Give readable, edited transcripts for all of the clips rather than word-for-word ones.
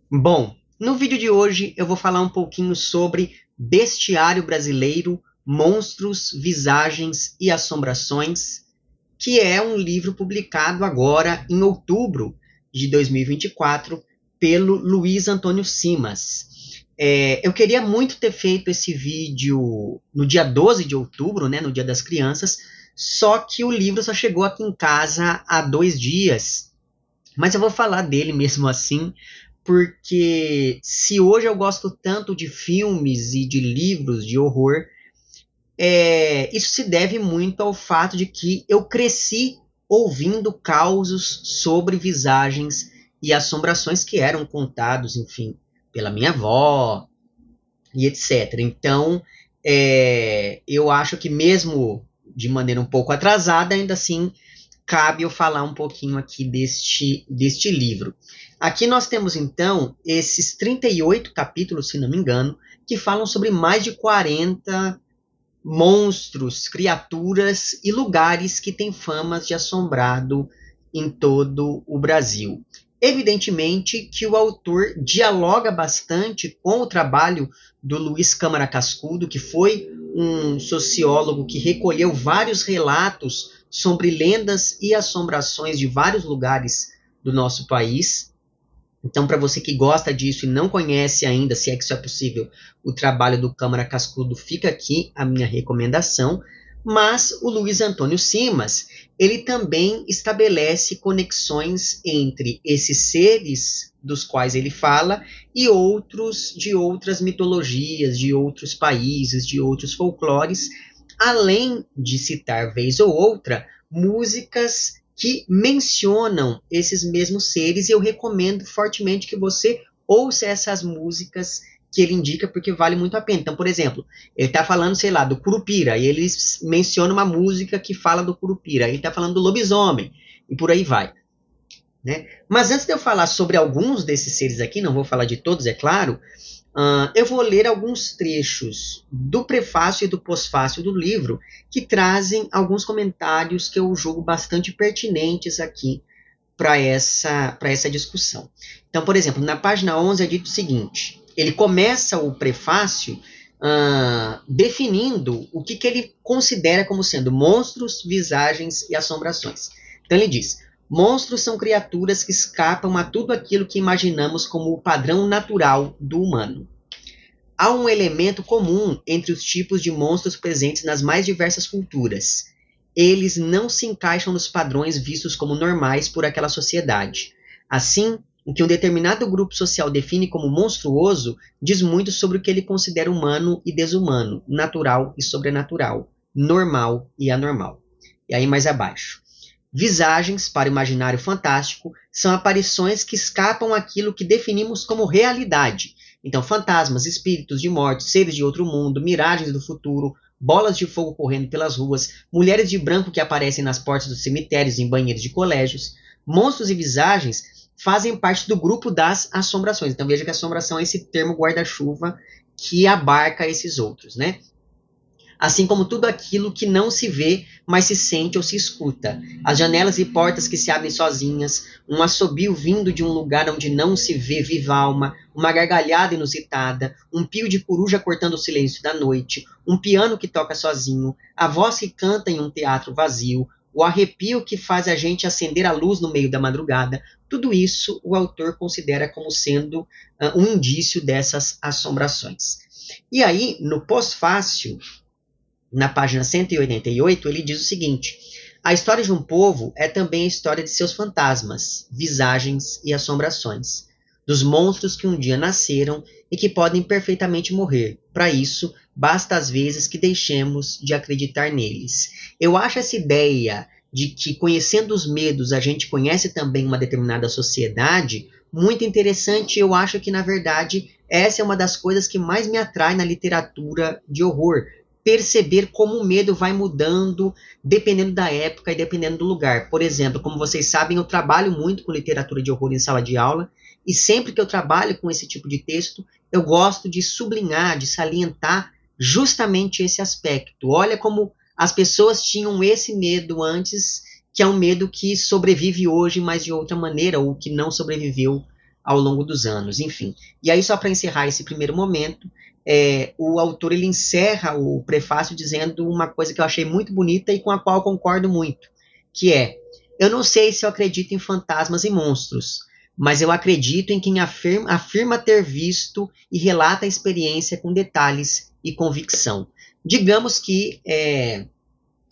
Bom, no vídeo de hoje eu vou falar um pouquinho sobre Bestiário Brasileiro, Monstros, Visagens e Assombrações, que é um livro publicado agora em outubro de 2024 pelo Luiz Antônio Simas. Eu queria muito ter feito esse vídeo no dia 12 de outubro, né, no Dia das Crianças, só que o livro só chegou aqui em casa há 2 dias. Mas eu vou falar dele mesmo assim, porque se hoje eu gosto tanto de filmes e de livros de horror, isso se deve muito ao fato de que eu cresci ouvindo causos sobre visagens e assombrações que eram contados, enfim, pela minha avó e etc. Então, eu acho que mesmo de maneira um pouco atrasada, ainda assim cabe eu falar um pouquinho aqui deste livro. Aqui nós temos, então, esses 38 capítulos, se não me engano, que falam sobre mais de 40 monstros, criaturas e lugares que têm famas de assombrado em todo o Brasil. Evidentemente que o autor dialoga bastante com o trabalho do Luiz Câmara Cascudo, que foi um sociólogo que recolheu vários relatos sobre lendas e assombrações de vários lugares do nosso país. Então, para você que gosta disso e não conhece ainda, se é que isso é possível, o trabalho do Câmara Cascudo, fica aqui a minha recomendação. Mas o Luiz Antônio Simas, ele também estabelece conexões entre esses seres dos quais ele fala e outros de outras mitologias, de outros países, de outros folclores, além de citar vez ou outra músicas que mencionam esses mesmos seres, e eu recomendo fortemente que você ouça essas músicas que ele indica, porque vale muito a pena. Então, por exemplo, ele está falando, sei lá, do Curupira, e ele menciona uma música que fala do Curupira, ele está falando do lobisomem, e por aí vai. Né? Mas antes de eu falar sobre alguns desses seres aqui, não vou falar de todos, é claro, eu vou ler alguns trechos do prefácio e do pós-fácio do livro que trazem alguns comentários que eu julgo bastante pertinentes aqui para essa discussão. Então, por exemplo, na página 11 é dito o seguinte: ele começa o prefácio definindo o que ele considera como sendo monstros, visagens e assombrações. Então, ele diz: monstros são criaturas que escapam a tudo aquilo que imaginamos como o padrão natural do humano. Há um elemento comum entre os tipos de monstros presentes nas mais diversas culturas. Eles não se encaixam nos padrões vistos como normais por aquela sociedade. Assim, o que um determinado grupo social define como monstruoso diz muito sobre o que ele considera humano e desumano, natural e sobrenatural, normal e anormal. E aí mais abaixo. Visagens, para o imaginário fantástico, são aparições que escapam àquilo que definimos como realidade. Então, fantasmas, espíritos de morte, seres de outro mundo, miragens do futuro, bolas de fogo correndo pelas ruas, mulheres de branco que aparecem nas portas dos cemitérios e em banheiros de colégios. Monstros e visagens fazem parte do grupo das assombrações. Então, veja que assombração é esse termo guarda-chuva que abarca esses outros, né? Assim como tudo aquilo que não se vê, mas se sente ou se escuta. As janelas e portas que se abrem sozinhas, um assobio vindo de um lugar onde não se vê viva alma, uma gargalhada inusitada, um pio de coruja cortando o silêncio da noite, um piano que toca sozinho, a voz que canta em um teatro vazio, o arrepio que faz a gente acender a luz no meio da madrugada, tudo isso o autor considera como sendo um indício dessas assombrações. E aí, no pós-fácil, na página 188, ele diz o seguinte: a história de um povo é também a história de seus fantasmas, visagens e assombrações, dos monstros que um dia nasceram e que podem perfeitamente morrer. Para isso, basta às vezes que deixemos de acreditar neles. Eu acho essa ideia de que, conhecendo os medos, a gente conhece também uma determinada sociedade muito interessante. Eu acho que, na verdade, essa é uma das coisas que mais me atrai na literatura de horror: perceber como o medo vai mudando dependendo da época e dependendo do lugar. Por exemplo, como vocês sabem, eu trabalho muito com literatura de horror em sala de aula, e sempre que eu trabalho com esse tipo de texto, eu gosto de sublinhar, de salientar justamente esse aspecto. Olha como as pessoas tinham esse medo antes, que é um medo que sobrevive hoje, mas de outra maneira, ou que não sobreviveu ao longo dos anos, enfim. E aí, só para encerrar esse primeiro momento, o autor ele encerra o prefácio dizendo uma coisa que eu achei muito bonita e com a qual eu concordo muito, que é: eu não sei se eu acredito em fantasmas e monstros, mas eu acredito em quem afirma ter visto e relata a experiência com detalhes e convicção. Digamos que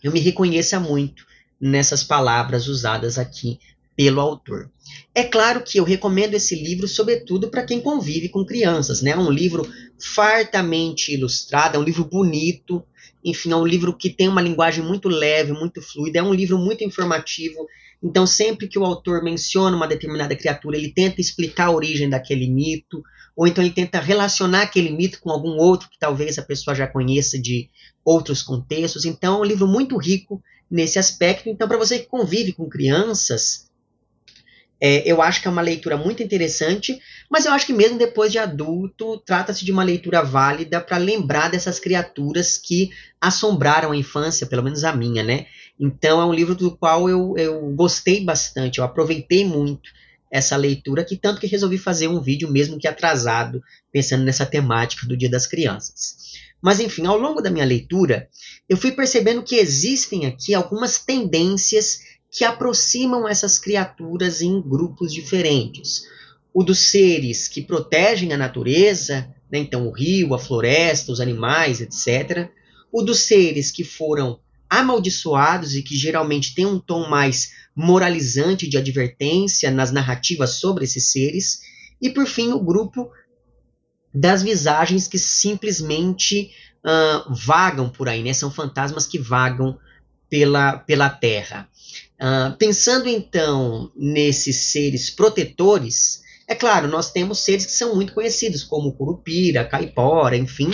eu me reconheça muito nessas palavras usadas aqui pelo autor. É claro que eu recomendo esse livro, sobretudo para quem convive com crianças, né? É um livro fartamente ilustrado, é um livro bonito, enfim, é um livro que tem uma linguagem muito leve, muito fluida, é um livro muito informativo. Então, sempre que o autor menciona uma determinada criatura, ele tenta explicar a origem daquele mito, ou então ele tenta relacionar aquele mito com algum outro que talvez a pessoa já conheça de outros contextos. Então, é um livro muito rico nesse aspecto. Então, para você que convive com crianças, eu acho que é uma leitura muito interessante, mas eu acho que mesmo depois de adulto, trata-se de uma leitura válida para lembrar dessas criaturas que assombraram a infância, pelo menos a minha, né? Então, é um livro do qual eu gostei bastante, eu aproveitei muito essa leitura, que tanto que resolvi fazer um vídeo, mesmo que atrasado, pensando nessa temática do Dia das Crianças. Mas, enfim, ao longo da minha leitura, eu fui percebendo que existem aqui algumas tendências que aproximam essas criaturas em grupos diferentes. O dos seres que protegem a natureza, né, então o rio, a floresta, os animais, etc. O dos seres que foram amaldiçoados e que geralmente tem um tom mais moralizante de advertência nas narrativas sobre esses seres. E, por fim, o grupo das visagens que simplesmente vagam por aí, né? São fantasmas que vagam pela Terra. Pensando então nesses seres protetores, é claro, nós temos seres que são muito conhecidos, como Curupira, Caipora, enfim,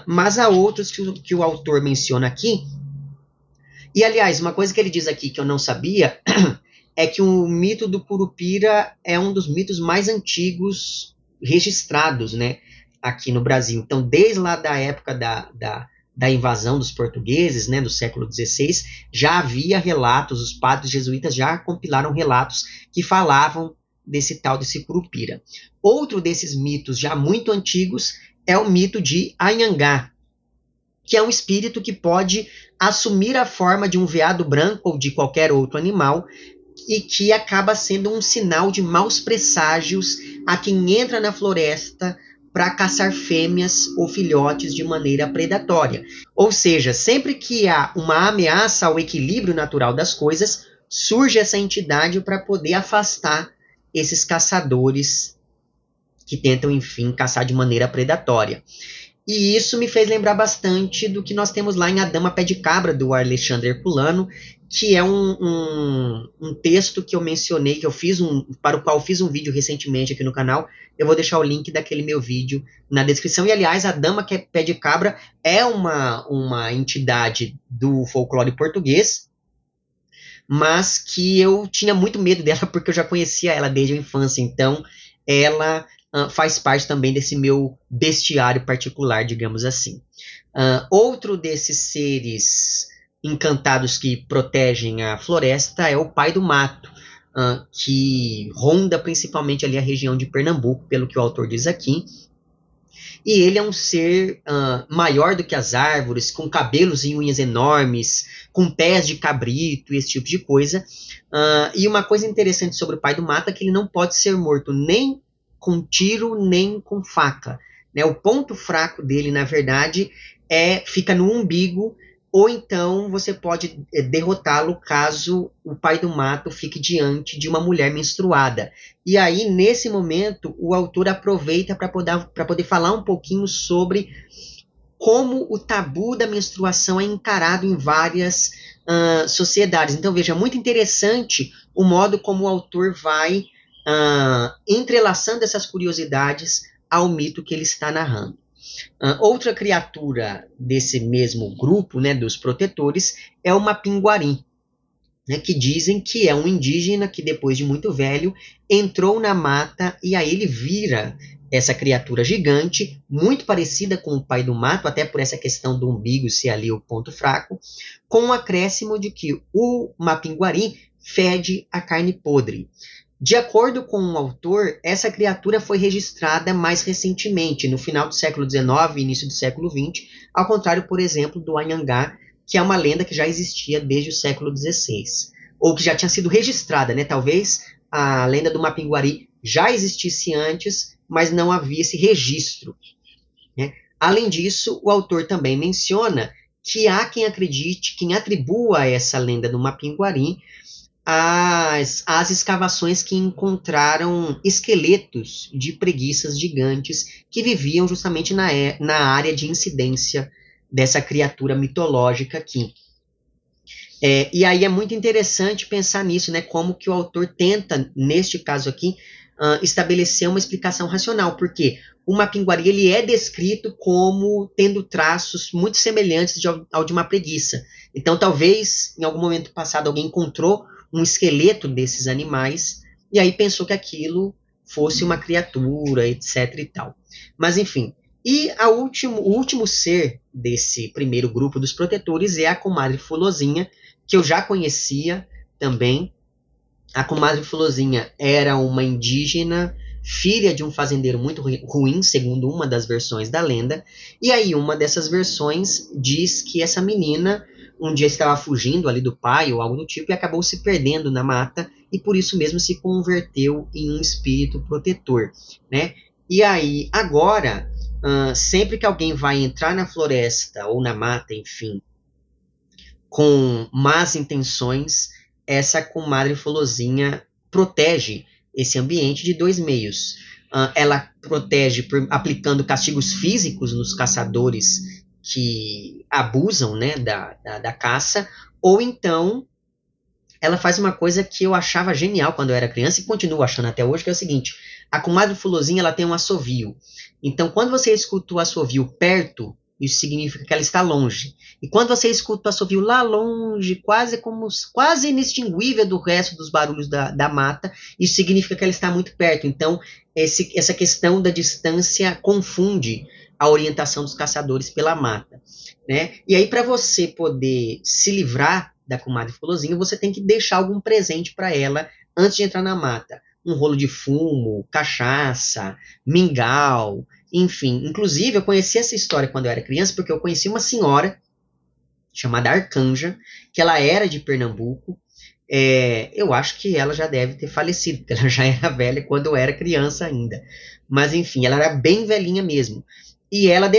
mas há outros que o autor menciona aqui. E, aliás, uma coisa que ele diz aqui que eu não sabia é que o mito do Curupira é um dos mitos mais antigos registrados, né, aqui no Brasil. Então, desde lá da época da invasão dos portugueses, né, do século XVI, já havia relatos, os padres jesuítas já compilaram relatos que falavam desse Curupira. Outro desses mitos já muito antigos é o mito de Anhangá, que é um espírito que pode assumir a forma de um veado branco ou de qualquer outro animal e que acaba sendo um sinal de maus presságios a quem entra na floresta para caçar fêmeas ou filhotes de maneira predatória. Ou seja, sempre que há uma ameaça ao equilíbrio natural das coisas, surge essa entidade para poder afastar esses caçadores que tentam, enfim, caçar de maneira predatória. E isso me fez lembrar bastante do que nós temos lá em A Dama Pé de Cabra, do Alexandre Herculano, que é um texto que eu mencionei, que eu fiz para o qual eu fiz um vídeo recentemente aqui no canal. Eu vou deixar o link daquele meu vídeo na descrição. E, aliás, a Dama Pé de Cabra é uma entidade do folclore português, mas que eu tinha muito medo dela porque eu já conhecia ela desde a infância. Então, ela faz parte também desse meu bestiário particular, digamos assim. Outro desses seres encantados que protegem a floresta é o Pai do Mato, que ronda principalmente ali a região de Pernambuco, pelo que o autor diz aqui. E ele é um ser maior do que as árvores, com cabelos e unhas enormes, com pés de cabrito, esse tipo de coisa. E uma coisa interessante sobre o Pai do Mato é que ele não pode ser morto nem com tiro, nem com faca. Né? O ponto fraco dele, na verdade, fica no umbigo, ou então você pode derrotá-lo caso o Pai do Mato fique diante de uma mulher menstruada. E aí, nesse momento, o autor aproveita para poder falar um pouquinho sobre como o tabu da menstruação é encarado em várias sociedades. Então, veja, muito interessante o modo como o autor vai entrelaçando essas curiosidades ao mito que ele está narrando. Outra criatura desse mesmo grupo, né, dos protetores, é o Mapinguari, né, que dizem que é um indígena que, depois de muito velho, entrou na mata e aí ele vira essa criatura gigante, muito parecida com o Pai do Mato, até por essa questão do umbigo ser ali o ponto fraco, com o acréscimo de que o Mapinguari fede a carne podre. De acordo com o autor, essa criatura foi registrada mais recentemente, no final do século XIX e início do século XX, ao contrário, por exemplo, do Anhangá, que é uma lenda que já existia desde o século XVI, ou que já tinha sido registrada, né? Talvez a lenda do Mapinguari já existisse antes, mas não havia esse registro, né? Além disso, o autor também menciona que há quem acredite, quem atribua essa lenda do Mapinguari às escavações que encontraram esqueletos de preguiças gigantes que viviam justamente na área de incidência dessa criatura mitológica aqui. E aí é muito interessante pensar nisso, né? Como que o autor tenta, neste caso aqui, estabelecer uma explicação racional, porque o Mapinguari ele é descrito como tendo traços muito semelhantes ao de uma preguiça. Então, talvez, em algum momento passado, alguém encontrou um esqueleto desses animais e aí pensou que aquilo fosse uma criatura, etc e tal. Mas, enfim. E o último ser desse primeiro grupo dos protetores é a comadre Fulozinha, que eu já conhecia também. A comadre Fulozinha era uma indígena, filha de um fazendeiro muito ruim, segundo uma das versões da lenda. E aí, uma dessas versões diz que essa menina um dia estava fugindo ali do pai ou algo do tipo e acabou se perdendo na mata e por isso mesmo se converteu em um espírito protetor, né? E aí, agora, sempre que alguém vai entrar na floresta ou na mata, enfim, com más intenções, essa comadre Fulozinha protege esse ambiente de dois meios. Ela protege aplicando castigos físicos nos caçadores que abusam, né, da caça, ou então ela faz uma coisa que eu achava genial quando eu era criança e continuo achando até hoje, que é o seguinte: a comadre Fulozinha ela tem um assovio. Então, quando você escuta o assovio perto, isso significa que ela está longe. E quando você escuta o assovio lá longe, quase inextinguível do resto dos barulhos da mata, isso significa que ela está muito perto. Então, essa questão da distância confunde a orientação dos caçadores pela mata, né? E aí, para você poder se livrar da comadre Fulozinha, você tem que deixar algum presente para ela antes de entrar na mata. Um rolo de fumo, cachaça, mingau, enfim. Inclusive, eu conheci essa história quando eu era criança, porque eu conheci uma senhora chamada Arcanja, que ela era de Pernambuco. Eu acho que ela já deve ter falecido, porque ela já era velha quando eu era criança ainda. Mas enfim, ela era bem velhinha mesmo. E ela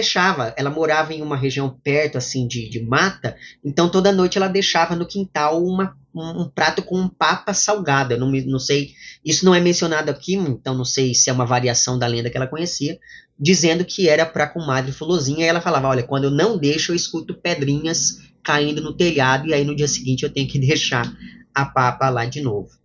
morava em uma região perto assim de mata, então toda noite ela deixava no quintal um prato com papa salgada. Não sei, isso não é mencionado aqui, então não sei se é uma variação da lenda que ela conhecia, dizendo que era para a comadre Fulozinha, e ela falava: olha, quando eu não deixo, eu escuto pedrinhas caindo no telhado, e aí no dia seguinte eu tenho que deixar a papa lá de novo.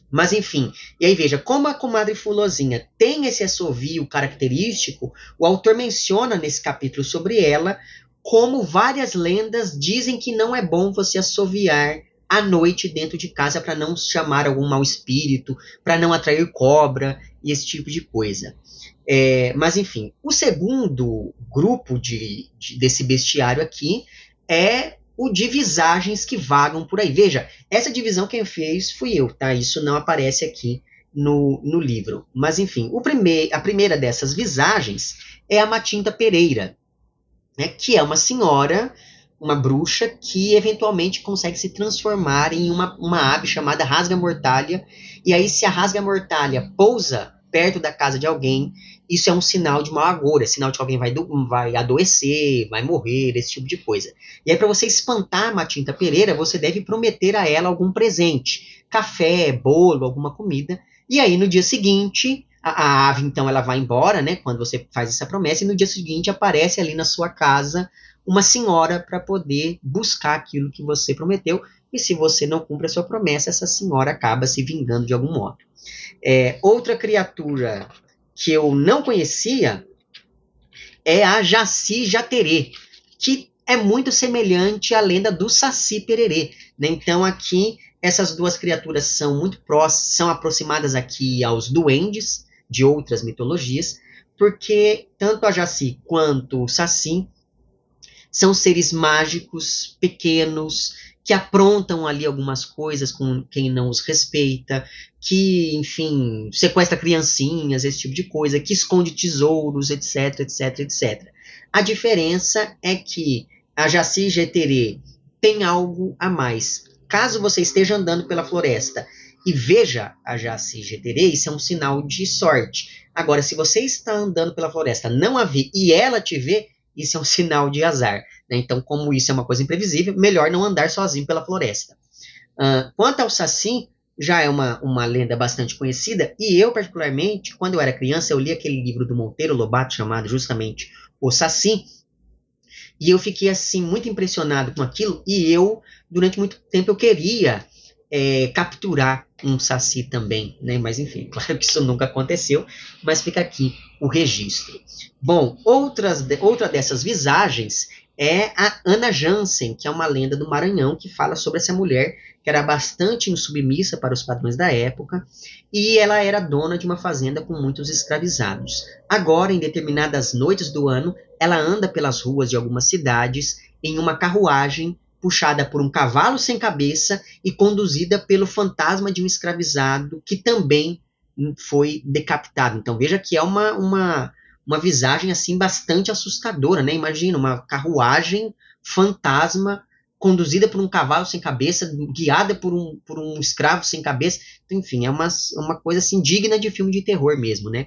Mas enfim, e aí veja, como a comadre Fulozinha tem esse assovio característico, o autor menciona nesse capítulo sobre ela como várias lendas dizem que não é bom você assoviar à noite dentro de casa para não chamar algum mau espírito, para não atrair cobra e esse tipo de coisa. Mas enfim, o segundo grupo desse bestiário aqui é o de visagens que vagam por aí. Veja, essa divisão quem fez fui eu, tá? Isso não aparece aqui no livro. Mas enfim, a primeira dessas visagens é a Matinta Pereira, né? Que é uma senhora, uma bruxa, que eventualmente consegue se transformar em uma ave chamada Rasga-Mortalha. E aí, se a Rasga-Mortalha pousa perto da casa de alguém, isso é um sinal de mau agouro, é sinal de que alguém vai adoecer, vai morrer, esse tipo de coisa. E aí, para você espantar a Matinta Pereira, você deve prometer a ela algum presente, café, bolo, alguma comida. E aí, no dia seguinte, a ave, então, ela vai embora, né, quando você faz essa promessa, e no dia seguinte aparece ali na sua casa uma senhora para poder buscar aquilo que você prometeu, e se você não cumpre a sua promessa, essa senhora acaba se vingando de algum modo. Outra criatura que eu não conhecia é a Jaci Jaterê, que é muito semelhante à lenda do Saci Pererê, né? Então aqui essas duas criaturas são muito próximas, são aproximadas aqui aos duendes de outras mitologias, porque tanto a Jaci quanto o Saci são seres mágicos, pequenos, que aprontam ali algumas coisas com quem não os respeita, que, enfim, sequestra criancinhas, esse tipo de coisa, que esconde tesouros, etc, etc, etc. A diferença é que a Jaci Jeterê tem algo a mais. Caso você esteja andando pela floresta e veja a Jaci Jeterê, isso é um sinal de sorte. Agora, se você está andando pela floresta, não a vê e ela te vê, isso é um sinal de azar. Né? Então, como isso é uma coisa imprevisível, melhor não andar sozinho pela floresta. Quanto ao Saci, já é uma lenda bastante conhecida, e eu, particularmente, quando eu era criança, eu li aquele livro do Monteiro Lobato, chamado justamente O Saci, e eu fiquei, assim, muito impressionado com aquilo, e eu, durante muito tempo, eu queria capturar um Saci também, né? Mas, enfim, claro que isso nunca aconteceu, mas fica aqui o registro. Bom, outra dessas visagens é a Ana Jansen, que é uma lenda do Maranhão, que fala sobre essa mulher que era bastante insubmissa para os padrões da época, e ela era dona de uma fazenda com muitos escravizados. Agora, em determinadas noites do ano, ela anda pelas ruas de algumas cidades em uma carruagem puxada por um cavalo sem cabeça e conduzida pelo fantasma de um escravizado que também foi decapitado. Então veja que é uma visagem assim bastante assustadora, né? Imagina uma carruagem fantasma conduzida por um cavalo sem cabeça, guiada por um escravo sem cabeça. Então, enfim, é uma coisa assim digna de filme de terror mesmo, né?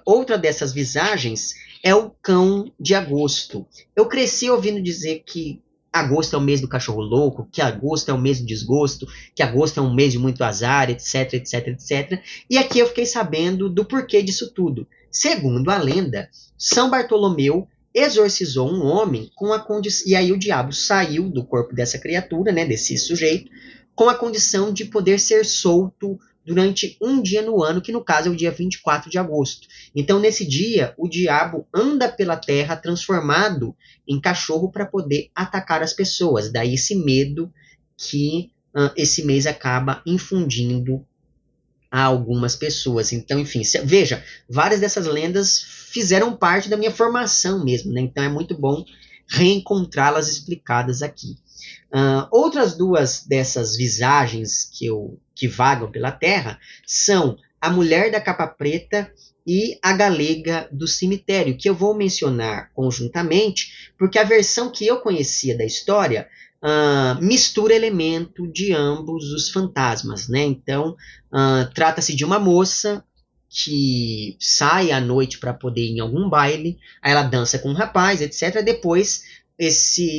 Outra dessas visagens é o cão de agosto. Eu cresci ouvindo dizer que agosto é o mês do cachorro louco, que agosto é o mês do desgosto, que agosto é um mês de muito azar, etc, etc, etc. E aqui eu fiquei sabendo do porquê disso tudo. Segundo a lenda, São Bartolomeu exorcizou um homem com a condição... E aí o diabo saiu do corpo dessa criatura, né, desse sujeito, com a condição de poder ser solto durante um dia no ano, que no caso é o dia 24 de agosto. Então, nesse dia, o diabo anda pela terra transformado em cachorro para poder atacar as pessoas. Daí esse medo que esse mês acaba infundindo a algumas pessoas. Então, enfim, veja, várias dessas lendas fizeram parte da minha formação mesmo, né? Então é muito bom reencontrá-las explicadas aqui. Outras duas dessas visagens que vagam pela terra são a mulher da capa preta e a galega do cemitério, que eu vou mencionar conjuntamente, porque a versão que eu conhecia da história mistura elemento de ambos os fantasmas, né? Então, trata-se de uma moça que sai à noite para poder ir em algum baile, aí ela dança com um rapaz, etc. Depois,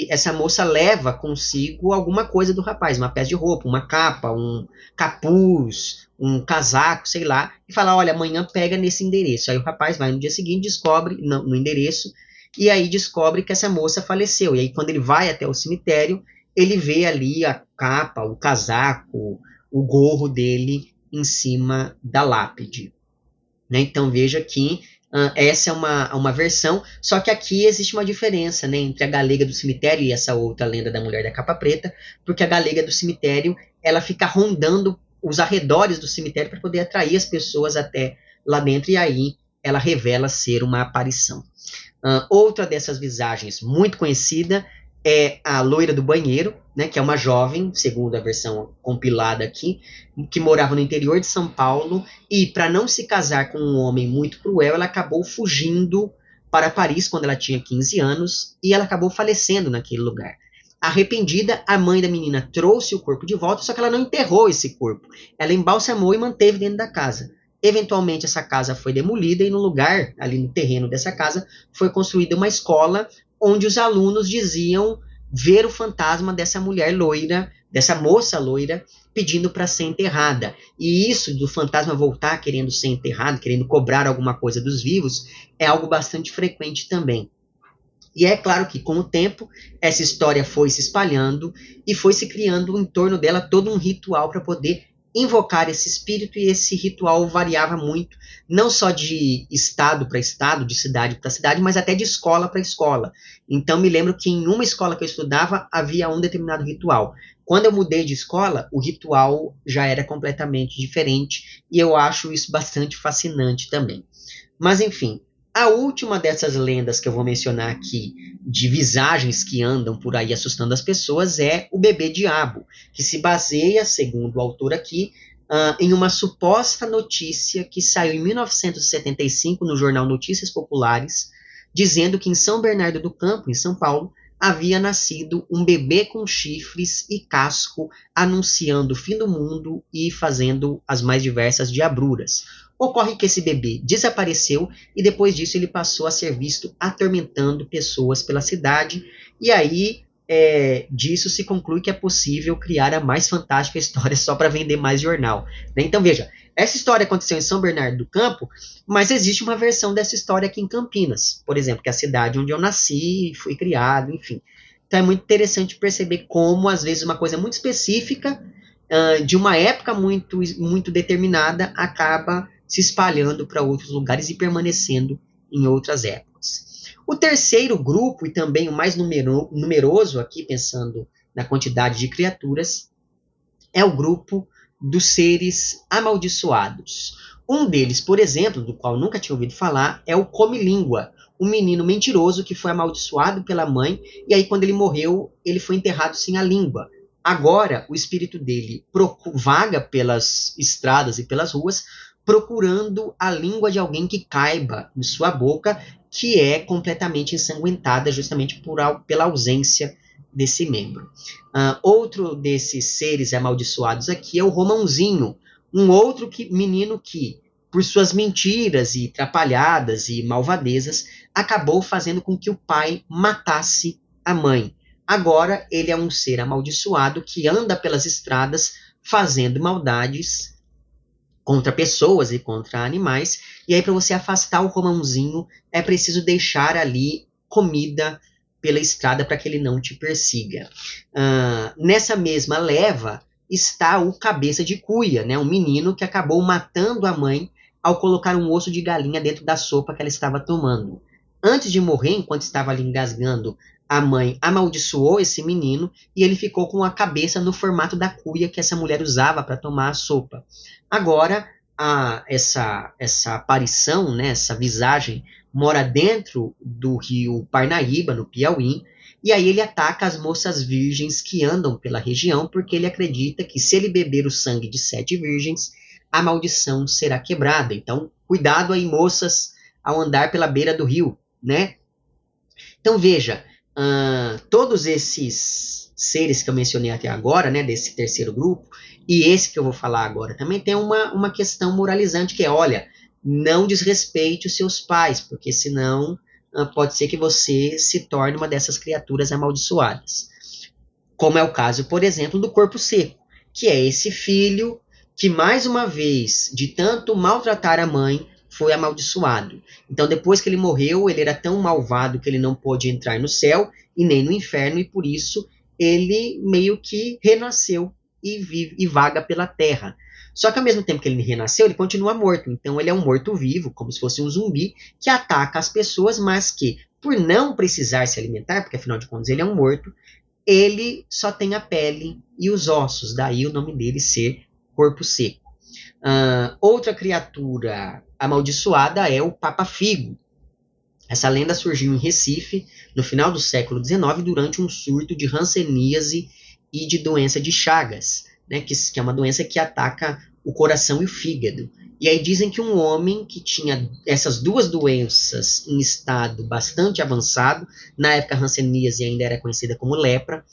essa moça leva consigo alguma coisa do rapaz, uma peça de roupa, uma capa, um capuz, um casaco, sei lá, e fala, olha, amanhã pega nesse endereço. Aí o rapaz vai no dia seguinte, descobre no endereço, e aí descobre que essa moça faleceu. E aí quando ele vai até o cemitério, ele vê ali a capa, o casaco, o gorro dele em cima da lápide. Né? Então veja que essa é uma versão, só que aqui existe uma diferença, né, entre a galega do cemitério e essa outra lenda da mulher da capa preta, porque a galega do cemitério ela fica rondando os arredores do cemitério para poder atrair as pessoas até lá dentro, e aí ela revela ser uma aparição. Outra dessas visagens muito conhecida é a loira do banheiro, né, que é uma jovem, segundo a versão compilada aqui, que morava no interior de São Paulo e, para não se casar com um homem muito cruel, ela acabou fugindo para Paris quando ela tinha 15 anos e ela acabou falecendo naquele lugar. Arrependida, a mãe da menina trouxe o corpo de volta, só que ela não enterrou esse corpo. Ela embalsamou e manteve dentro da casa. Eventualmente, essa casa foi demolida e no lugar, ali no terreno dessa casa, foi construída uma escola onde os alunos diziam ver o fantasma dessa mulher loira, dessa moça loira, pedindo para ser enterrada. E isso do fantasma voltar querendo ser enterrado, querendo cobrar alguma coisa dos vivos, é algo bastante frequente também. E é claro que, com o tempo, essa história foi se espalhando e foi se criando em torno dela todo um ritual para poder invocar esse espírito, e esse ritual variava muito, não só de estado para estado, de cidade para cidade, mas até de escola para escola. Então, me lembro que em uma escola que eu estudava havia um determinado ritual. Quando eu mudei de escola, o ritual já era completamente diferente, e eu acho isso bastante fascinante também. Mas, enfim, A última dessas lendas que eu vou mencionar aqui, de visagens que andam por aí assustando as pessoas, é o bebê diabo, que se baseia, segundo o autor aqui, em uma suposta notícia que saiu em 1975 no jornal Notícias Populares, dizendo que em São Bernardo do Campo, em São Paulo, havia nascido um bebê com chifres e casco, anunciando o fim do mundo e fazendo as mais diversas diabruras. Ocorre que esse bebê desapareceu e depois disso ele passou a ser visto atormentando pessoas pela cidade. E aí disso se conclui que é possível criar a mais fantástica história só para vender mais jornal. Né? Então veja, essa história aconteceu em São Bernardo do Campo, mas existe uma versão dessa história aqui em Campinas, por exemplo, que é a cidade onde eu nasci, fui criado, enfim. Então é muito interessante perceber como, às vezes, uma coisa muito específica, de uma época muito, muito determinada, acaba se espalhando para outros lugares e permanecendo em outras épocas. O terceiro grupo, e também o mais numeroso aqui, pensando na quantidade de criaturas, é o grupo dos seres amaldiçoados. Um deles, por exemplo, do qual nunca tinha ouvido falar, é o Come-Língua, um menino mentiroso que foi amaldiçoado pela mãe, e aí quando ele morreu, ele foi enterrado sem a língua. Agora, o espírito dele vaga pelas estradas e pelas ruas, procurando a língua de alguém que caiba em sua boca, que é completamente ensanguentada justamente pela ausência desse membro. Outro desses seres amaldiçoados aqui é o Romãozinho, um outro menino que, por suas mentiras e trapalhadas e malvadezas, acabou fazendo com que o pai matasse a mãe. Agora ele é um ser amaldiçoado que anda pelas estradas fazendo maldades contra pessoas e contra animais. E aí, para você afastar o Romãozinho, é preciso deixar ali comida pela estrada para que ele não te persiga. Nessa mesma leva está o Cabeça de Cuia, né? Um menino que acabou matando a mãe ao colocar um osso de galinha dentro da sopa que ela estava tomando. Antes de morrer, enquanto estava ali engasgando, a mãe amaldiçoou esse menino e ele ficou com a cabeça no formato da cuia que essa mulher usava para tomar a sopa. Agora, essa aparição, né, essa visagem, mora dentro do rio Parnaíba, no Piauí, e aí ele ataca as moças virgens que andam pela região, porque ele acredita que se ele beber o sangue de 7 virgens, a maldição será quebrada. Então, cuidado aí, moças, ao andar pela beira do rio, né? Então, veja, todos esses seres que eu mencionei até agora, né, desse terceiro grupo, e esse que eu vou falar agora, também tem uma questão moralizante, que é, olha, não desrespeite os seus pais, porque senão pode ser que você se torne uma dessas criaturas amaldiçoadas. Como é o caso, por exemplo, do corpo seco, que é esse filho que, mais uma vez, de tanto maltratar a mãe, foi amaldiçoado. Então, depois que ele morreu, ele era tão malvado que ele não pôde entrar no céu e nem no inferno, e por isso ele meio que renasceu e vaga pela terra. Só que ao mesmo tempo que ele renasceu, ele continua morto. Então ele é um morto-vivo, como se fosse um zumbi, que ataca as pessoas, mas que, por não precisar se alimentar, porque afinal de contas ele é um morto, ele só tem a pele e os ossos, daí o nome dele ser corpo seco. Outra criatura amaldiçoada é o Papa Figo. Essa lenda surgiu em Recife no final do século XIX durante um surto de hanseníase e de doença de Chagas, né, que é uma doença que ataca o coração e o fígado. E aí dizem que um homem que tinha essas duas doenças em estado bastante avançado, na época a hanseníase ainda era conhecida como lepra,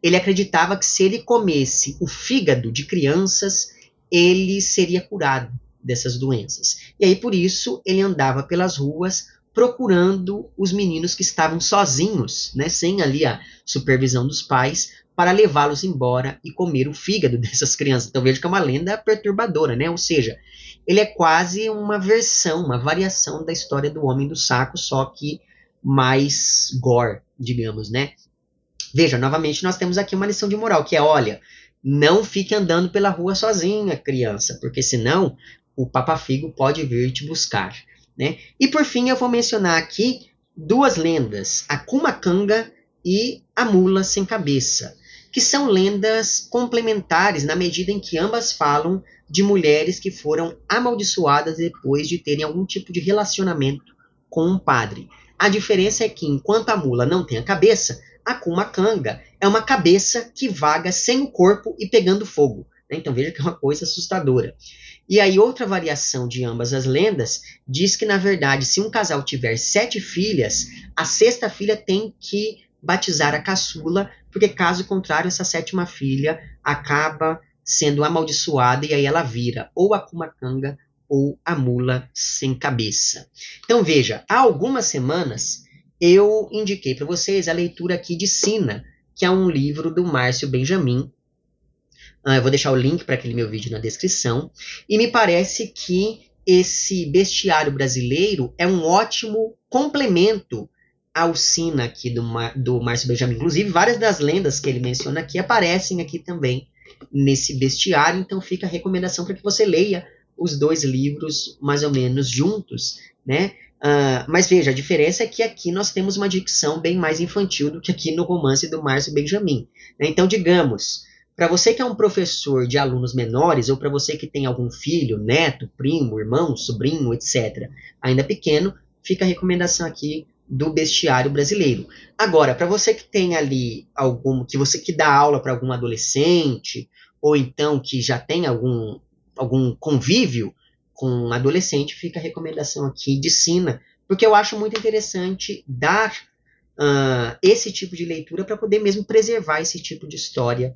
ele acreditava que se ele comesse o fígado de crianças, ele seria curado dessas doenças. E aí, por isso, ele andava pelas ruas procurando os meninos que estavam sozinhos, né, sem ali a supervisão dos pais, para levá-los embora e comer o fígado dessas crianças. Então veja que é uma lenda perturbadora, né? Ou seja, ele é quase uma versão, uma variação da história do Homem do Saco, só que mais gore, digamos, né? Veja, novamente nós temos aqui uma lição de moral, que é, olha, não fique andando pela rua sozinha, criança, porque senão o Papa Figo pode vir te buscar, né? E por fim eu vou mencionar aqui duas lendas, a Cumacanga e a Mula Sem Cabeça, que são lendas complementares na medida em que ambas falam de mulheres que foram amaldiçoadas depois de terem algum tipo de relacionamento com um padre. A diferença é que, enquanto a mula não tem a cabeça, a Kumacanga é uma cabeça que vaga sem o corpo e pegando fogo. Então veja que é uma coisa assustadora. E aí outra variação de ambas as lendas diz que, na verdade, se um casal tiver 7 filhas, a 6ª filha tem que batizar a caçula, porque caso contrário, essa 7ª filha acaba sendo amaldiçoada e aí ela vira ou a Kumacanga ou a mula sem cabeça. Então veja, há algumas semanas eu indiquei para vocês a leitura aqui de Sina, que é um livro do Márcio Benjamin. Eu vou deixar o link para aquele meu vídeo na descrição. E me parece que esse bestiário brasileiro é um ótimo complemento ao Sina aqui do Márcio Benjamin. Inclusive, várias das lendas que ele menciona aqui aparecem aqui também nesse bestiário. Então fica a recomendação para que você leia os 2 livros mais ou menos juntos, né? Mas veja, a diferença é que aqui nós temos uma dicção bem mais infantil do que aqui no romance do Márcio Benjamin. Né? Então, digamos, para você que é um professor de alunos menores, ou para você que tem algum filho, neto, primo, irmão, sobrinho, etc., ainda pequeno, fica a recomendação aqui do bestiário brasileiro. Agora, para você que tem ali que dá aula para algum adolescente, ou então que já tem algum convívio com um adolescente, fica a recomendação aqui de Sina, porque eu acho muito interessante dar esse tipo de leitura para poder mesmo preservar esse tipo de história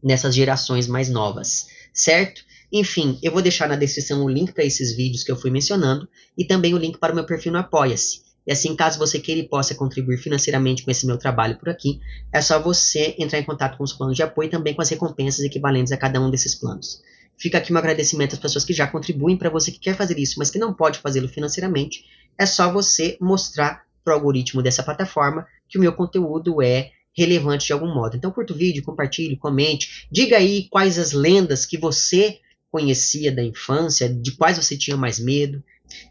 nessas gerações mais novas, certo? Enfim, eu vou deixar na descrição o link para esses vídeos que eu fui mencionando e também o link para o meu perfil no Apoia-se. E assim, caso você queira e possa contribuir financeiramente com esse meu trabalho por aqui, é só você entrar em contato com os planos de apoio e também com as recompensas equivalentes a cada um desses planos. Fica aqui meu agradecimento às pessoas que já contribuem. Para você que quer fazer isso, mas que não pode fazê-lo financeiramente, é só você mostrar para o algoritmo dessa plataforma que o meu conteúdo é relevante de algum modo. Então curta o vídeo, compartilhe, comente, diga aí quais as lendas que você conhecia da infância, de quais você tinha mais medo.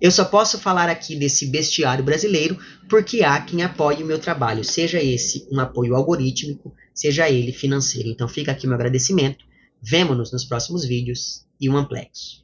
Eu só posso falar aqui desse bestiário brasileiro porque há quem apoie o meu trabalho, seja esse um apoio algorítmico, seja ele financeiro. Então fica aqui meu agradecimento. Vemo-nos nos próximos vídeos e um amplex.